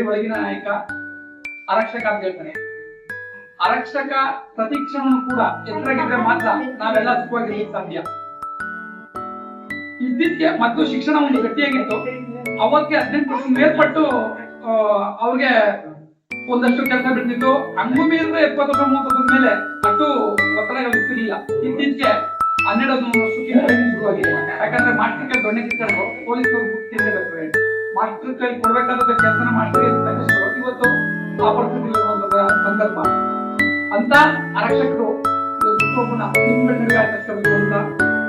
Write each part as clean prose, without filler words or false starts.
ಅಂತೇಳಿ ಒಳಗಿನ ನಾಯಕ ಆರಕ್ಷಕ ಅಂತ ಹೇಳ್ತಾನೆ. ಆರಕ್ಷಕ ಪ್ರತಿಕ್ಷಣನು ಕೂಡ ಎಚ್ಚರಾಗಿದ್ರೆ ಮಾತ್ರ ನಾವೆಲ್ಲ ಸುಖವಾಗಿರ್ಲಿಕ್ಕೆ ಸಾಧ್ಯ. ಇದ್ದಿದ್ಕೆ ಮತ್ತು ಶಿಕ್ಷಣ ಒಂದು ಗಟ್ಟಿಯಾಗಿತ್ತು. ಅವತ್ತಿಗೆ 18% ಮೇಲ್ಪಟ್ಟು ಅವ್ರಿಗೆ ಒಂದಷ್ಟು ಕೆಲಸ ಬಿಡ್ತಿತ್ತು. ಹಂಗು ಮೀರಿದ್ರೆ 20-30 ಮೇಲೆ ಅಷ್ಟು ಒತ್ತಡಗಳು ಇರ್ತಿರ್ಲಿಲ್ಲ. ಇತ್ತೀಚೆಗೆ 12 ವರ್ಷಕ್ಕಿಂತ ಶುರುವಾಗಿದೆ. ಯಾಕಂದ್ರೆ ಮಾಸ್ಟರ್ ಕೈ ದೊಣ್ಣೆ ಕಿತ್ಕೊಂಡು ಪೊಲೀಸರು ತಿನ್ನಬೇಕು. ಮಾಸ್ಟರ್ ಕೈ ಕೊಡ್ಬೇಕಾದ ಕೆಲಸನ ಮಾಸ್ಟರ್ ಇವತ್ತು ಆ ಪರಿಸ್ಥಿತಿ ಸಂದರ್ಭ ಅಂತ ಆರಕ್ಷಕರು ಹುಟ್ಟೊಬ್ಬನ ನಿಮ್ಗೆ ಕಷ್ಟಪಟ್ಟು ಅಂತ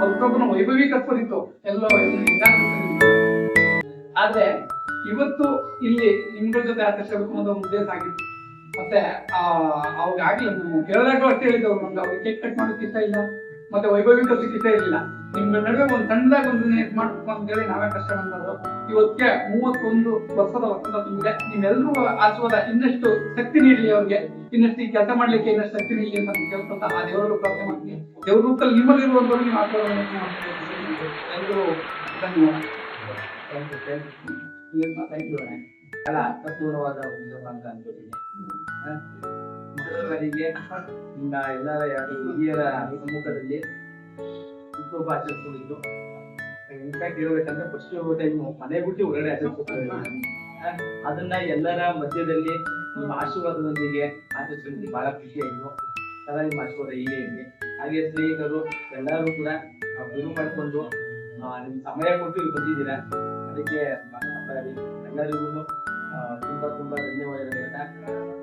ಹುಟ್ಟೊಬ್ಬನ ವೈಭವೀಕರಿಸೋದಿತ್ತು ಎಲ್ಲೋ ಆದ್ರೆ ಇವತ್ತು ಇಲ್ಲಿ ನಿಮ್ಗಳ ಜೊತೆ ಆಚರಿಸಬೇಕು ಅನ್ನೋದು ಒಂದು ಉದ್ದೇಶ ಆಗಿತ್ತು. ಮತ್ತೆ ಅವಾಗಲೇ ಕೇಳಿದಾಗಲೂ ಅಷ್ಟೇ ಹೇಳಿದವ್ರು, ನಮ್ಗೆ ಅವ್ರಿಗೆ ಕೇಕ್ ಕಟ್ ಮಾಡೋಕೆ ಇಷ್ಟ ಇಲ್ಲ, ಮತ್ತೆ ವೈಭವೀಕರಿಸಕ್ಕೆ ಇಷ್ಟ ಇರಲಿಲ್ಲ. ನಿಮ್ಗಳ ನಡುವೆ ಒಂದು ಸಣ್ಣದಾಗ ಒಂದು ಇದು ಮಾಡ್ಬೇಕು ಅಂತ ಹೇಳಿ ನಾವೇ ಕಷ್ಟ ಬಂದದ್ದು. ಇವತ್ತಿಗೆ 31 ವರ್ಷದ ವಸಂತ ತುಂಬಿದೆ. ನೀವೆಲ್ಲರೂ ಆಶೀರ್ವಾದ ಇನ್ನಷ್ಟು ಶಕ್ತಿ ನೀಡಲಿ, ಅವ್ರಿಗೆ ಇನ್ನಷ್ಟು ಈ ಕೆಲಸ ಮಾಡ್ಲಿಕ್ಕೆ ಇನ್ನಷ್ಟು ಶಕ್ತಿ ನೀಡಲಿ ಅಂತ ಕೇಳ್ಕೊಂತ ಆ ದೇವರಲ್ಲೂ ಪ್ರಾರ್ಥನೆ ಮಾಡ್ತೀನಿ. ದೇವ್ರ ರೂಪದಲ್ಲಿ ನಿಮ್ಮಲ್ಲಿರುವಂತವ್ರು ನೀವು ಆಶೀರ್ವಾದ ಎಲ್ಲರೂ ಧನ್ಯವಾದ. ಎಲ್ಲ ಅರ್ಥಪೂರ್ಣವಾದ ಅಂತ ಅನ್ಕೋತೀನಿ. ನಿಮ್ಮ ಎಲ್ಲರ ಹಿರಿಯರ ಸಮ್ಮುಖದಲ್ಲಿ ಹುಟ್ಟುಹಬ್ಬ ಆಚರಿಸ್ಕೊಂಡಿದ್ದು ಇನ್ಫ್ಯಾಕ್ಟ್ ಇರಬೇಕಂದ್ರೆ ಫಸ್ಟ್ ಟೈಮ್ ಮನೆ ಬಿಟ್ಟು ಹೊರಗಡೆ ಆಚರಿಸ್ಕೊಳ್ತೀವಿ. ಅದನ್ನ ಎಲ್ಲರ ಮಧ್ಯದಲ್ಲಿ ನಿಮ್ಮ ಆಶೀರ್ವಾದದೊಂದಿಗೆ ಆಚರಿಸ್ಕೊಂಡು ಬಹಳ ಖುಷಿ ಆಯಿತು. ಸದಾ ನಿಮ್ಮ ಆಶೀರ್ವಾದ ಹೀಗೆ ಇರಲಿ. ಹಾಗೆ ಸ್ನೇಹಿತರು ಎಲ್ಲರೂ ಕೂಡ ಗುರು ಮಾಡಿಕೊಂಡು ನಿಮ್ ಸಮಯ ಕೊಟ್ಟು ಇಲ್ಲಿ ಬಂದಿದ್ದೀರಾ, ಅದಕ್ಕೆ ಎಲ್ಲರಿಗೂ ತುಂಬಾ ಧನ್ಯವಾದಗಳು.